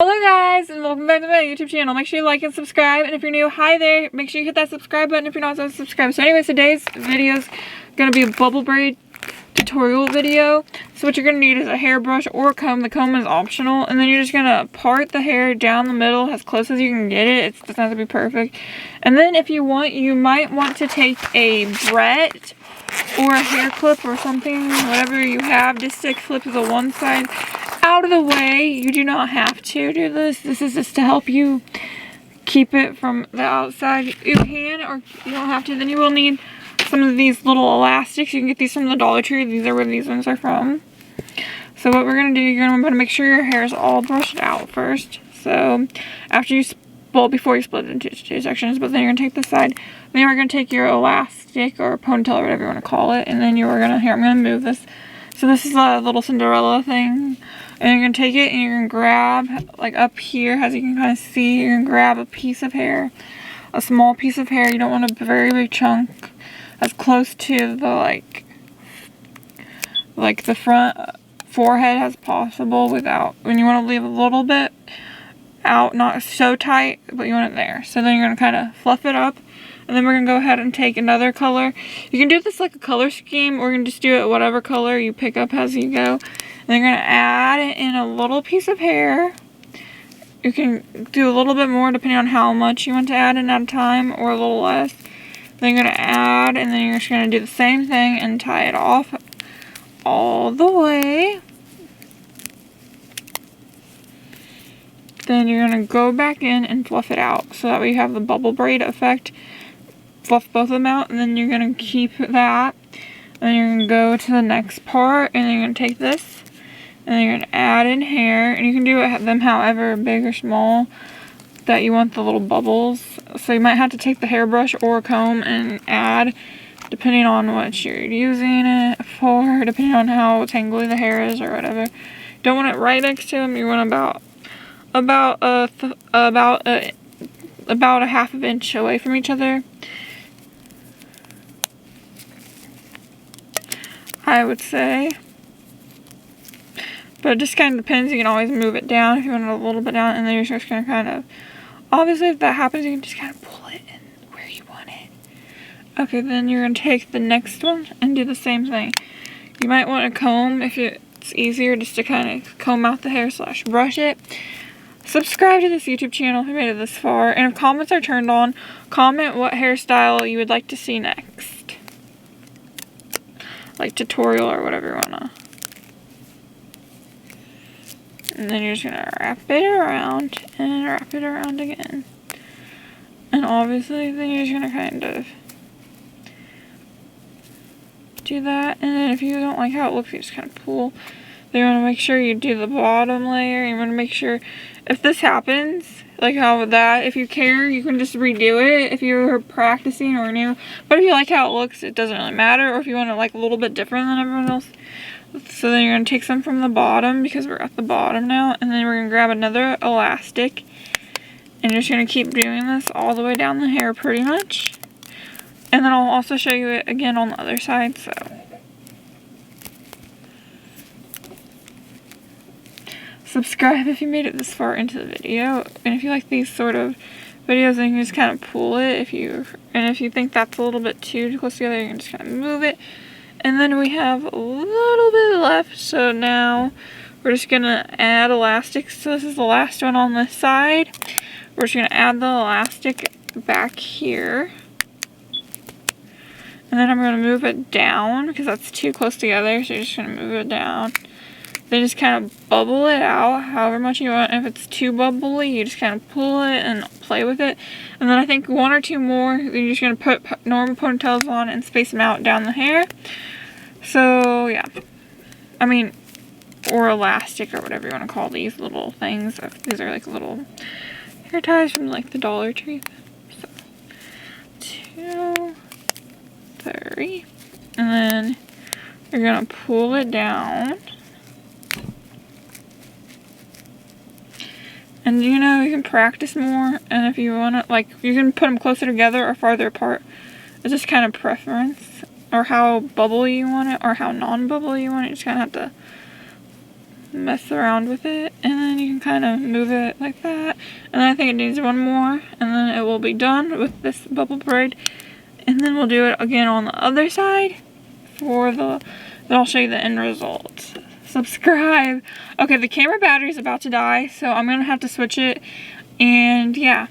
Hello guys, and welcome back to my YouTube channel. Make sure you like and subscribe, and if you're new, hi there. Make sure you hit that subscribe button if you're not subscribed. So anyways, today's video is going to be a bubble braid tutorial video. So what you're going to need is a hairbrush or a comb. The comb is optional, and then you're just going to part the hair down the middle as close as you can get it. It doesn't have to be perfect. And then if you want, you might want to take a Braids or a hair clip or something, whatever you have, just to clip to the one side out of the way. You do not have to do this. This is just to help you keep it from the outside. You can, or you don't have to. Then you will need some of these little elastics. You can get these from the Dollar Tree. These are where these ones are from. So what we're going to do, you're going to make sure your hair is all brushed out first. So after you, well, before you split it into two sections, but then you're going to take this side. Then you're going to take your elastic or ponytail or whatever you want to call it. And then you're going to, here, I'm going to move this. So this is a little Cinderella thing. And you're going to take it and you're going to grab, like up here, as you can kind of see, you're going to grab a piece of hair. A small piece of hair. You don't want a very big chunk. As close to the, like the front forehead as possible without, when you want to leave a little bit out, not so tight, but you want it there. So then you're going to kind of fluff it up. And then we're going to go ahead and take another color. You can do this like a color scheme, or you can just do it whatever color you pick up as you go. And then you're going to add in a little piece of hair. You can do a little bit more depending on how much you want to add in at a time, or a little less. Then you're going to add, and then you're just going to do the same thing and tie it off all the way. Then you're going to go back in and fluff it out, so that way you have the bubble braid effect. Fluff both of them out, and then you're going to keep that. And you're going to go to the next part, and then you're going to take this, and then you're going to add in hair. And you can do them however big or small that you want the little bubbles. So you might have to take the hairbrush or a comb and add, depending on what you're using it for, depending on how tangly the hair is or whatever. Don't want it right next to them. You want about a half of an inch away from each other, I would say. But it just kind of depends. You can always move it down if you want it a little bit down, and then you're just going to kind of, obviously if that happens, you can just kind of pull it in where you want it. Okay, then you're going to take the next one and do the same thing. You might want a comb if it's easier just to kind of comb out the hair / brush it. Subscribe to this YouTube channel if you made it this far, and if comments are turned on, comment what hairstyle you would like to see next. Like tutorial or whatever you wanna. And then you're just gonna wrap it around and wrap it around again. And obviously then you're just gonna kind of do that, and then if you don't like how it looks, you just kind of pull. Then you want to make sure you do the bottom layer. You want to make sure, if this happens, like how with that, if you care, you can just redo it if you're practicing or new. But if you like how it looks, it doesn't really matter. Or if you want it like a little bit different than everyone else. So then you're going to take some from the bottom, because we're at the bottom now. And then we're going to grab another elastic. And you're just going to keep doing this all the way down the hair pretty much. And then I'll also show you it again on the other side. So subscribe if you made it this far into the video, and if you like these sort of videos, then you can just kind of pull it. If you think that's a little bit too close together, you can just kind of move it. And then we have a little bit left, so now we're just gonna add elastic. So this is the last one on this side. We're just gonna add the elastic back here, and then I'm gonna move it down because that's too close together. So you're just gonna move it down. Then just kind of bubble it out however much you want. If it's too bubbly, you just kind of pull it and play with it. And then I think one or two more, then you're just going to put normal ponytails on and space them out down the hair. So, yeah. I mean, or elastic or whatever you want to call these little things. These are like little hair ties from like the Dollar Tree. So, 2, 3. And then you're going to pull it down. And you know, you can practice more, and if you want to, like, you can put them closer together or farther apart. It's just kind of preference, or how bubbly you want it, or how non-bubbly you want it. You just kind of have to mess around with it, and then you and kind of move it like that. And then I think it needs one more, and then it will be done with this bubble braid. And then we'll do it again on the other side for then I'll show you the end result. Subscribe. Okay, the camera battery is about to die, so I'm gonna have to switch it. And yeah,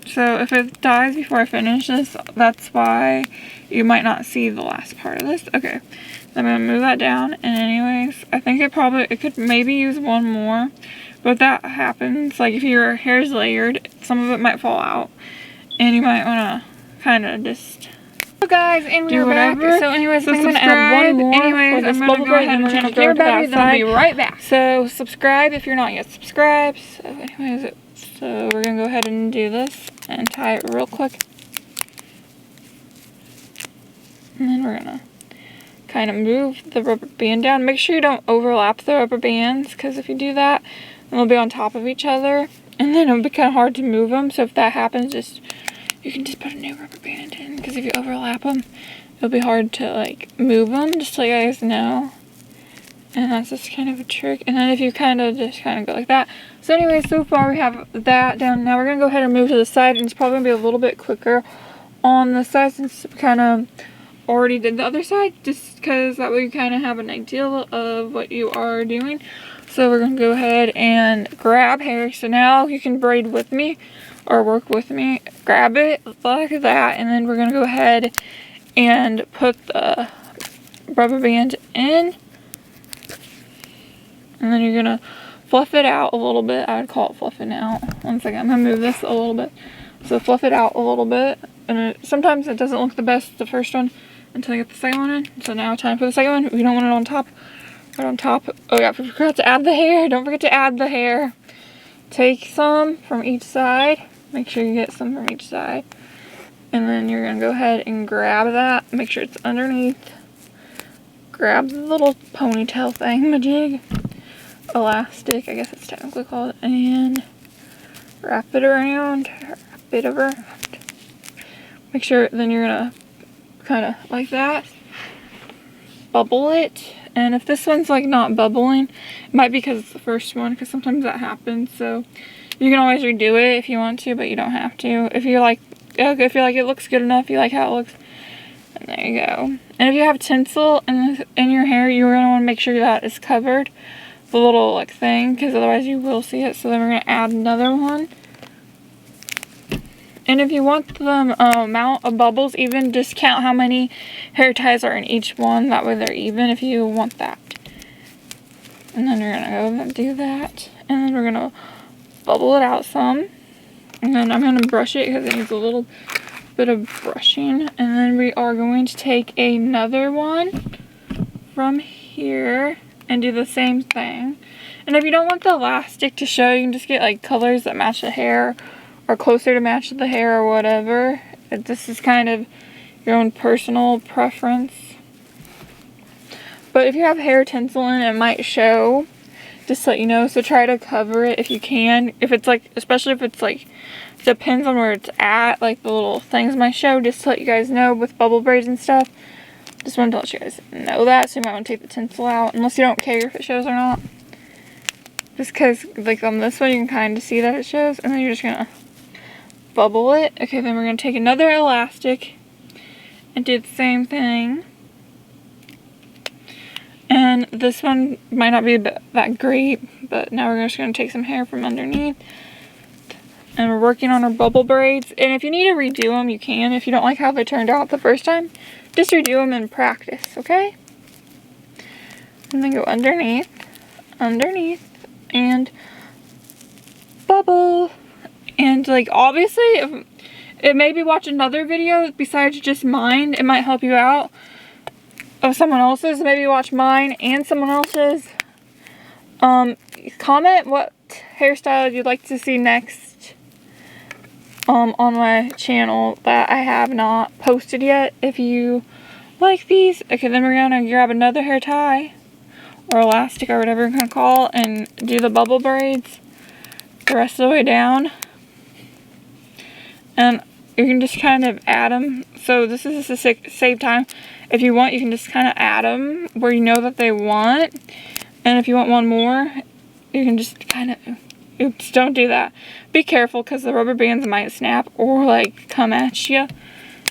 so if it dies before I finish this, that's why you might not see the last part of this. Okay, I'm gonna move that down. And anyways, I think it could maybe use one more, but if that happens, like if your hair is layered, some of it might fall out, and you might wanna kind of just. So guys, and we're back. So anyways, I'm gonna add one more. Anyways, I'm gonna go ahead and change camera battery, then I'll be right back. So subscribe if you're not yet subscribed. So anyways, so we're gonna go ahead and do this and tie it real quick. And then we're gonna kind of move the rubber band down. Make sure you don't overlap the rubber bands, because if you do that, they'll be on top of each other, and then it'll be kind of hard to move them. So if that happens, you can just put a new rubber band in, because if you overlap them, it'll be hard to like move them, just so you guys know. And that's just kind of a trick. And then if you just kind of go like that. So anyway, so far we have that down. Now we're going to go ahead and move to the side, and it's probably going to be a little bit quicker on the side since we kind of already did the other side, just because that way you kind of have an idea of what you are doing. So we're going to go ahead and grab hair. So now you can braid with me or work with me. Grab it like that, and then we're going to go ahead and put the rubber band in. And then you're going to fluff it out a little bit. I would call it fluffing out. One second, I'm going to move this a little bit. So fluff it out a little bit. And sometimes it doesn't look the best, the first one, until you get the second one in. So now time for the second one. We don't want it on top. Right on top. Oh yeah, I forgot to add the hair. Don't forget to add the hair. Take some from each side. Make sure you get some from each side. And then you're going to go ahead and grab that. Make sure it's underneath. Grab the little ponytail thingamajig. Elastic, I guess it's technically called. And wrap it around. Wrap it around. Make sure, then you're going to kind of like that. Bubble it. And if this one's like not bubbling, it might be because it's the first one, because sometimes that happens. So you can always redo it if you want to, but you don't have to. If you like it looks good enough, you like how it looks, and there you go. And if you have tinsel in your hair, you're gonna want to make sure that is covered, the little like thing, because otherwise you will see it. So then we're gonna add another one. And if you want the amount of bubbles even, just count how many hair ties are in each one. That way they're even if you want that. And then you're going to go and do that. And then we're going to bubble it out some. And then I'm going to brush it because it needs a little bit of brushing. And then we are going to take another one from here and do the same thing. And if you don't want the elastic to show, you can just get like colors that match the hair, or closer to match the hair or whatever. This is kind of your own personal preference. But if you have hair tinsel in, it might show, just to let you know. So try to cover it if you can. If it's like, especially if it's like, depends on where it's at, like the little things might show, just to let you guys know with bubble braids and stuff. Just wanted to let you guys know that, so you might want to take the tinsel out, unless you don't care if it shows or not. Just because, like on this one, you can kind of see that it shows, and then you're just going to bubble it. Okay, then we're going to take another elastic and do the same thing. And this one might not be that great, but now we're just going to take some hair from underneath. And we're working on our bubble braids. And if you need to redo them, you can. If you don't like how they turned out the first time, just redo them in practice, okay? And then go underneath, and bubble. And like obviously, if maybe watch another video besides just mine, it might help you out. Of someone else's, maybe watch mine and someone else's. Comment what hairstyle you'd like to see next on my channel that I have not posted yet, if you like these. Okay, then we're gonna grab another hair tie or elastic or whatever you're gonna call, and do the bubble braids the rest of the way down. And you can just kind of add them. So this is just to save time. If you want, you can just kind of add them where you know that they want. And if you want one more, you can just kind of Oops, don't do that. Be careful because the rubber bands might snap or like come at you.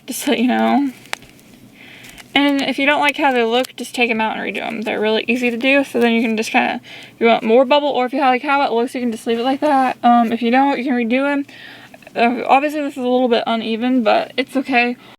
Just so you know. And if you don't like how they look, just take them out and redo them. They're really easy to do, so then you can just kind of, if you want more bubble, or if you like how it looks, you can just leave it like that. If you don't, you can redo them. Obviously this is a little bit uneven, but it's okay.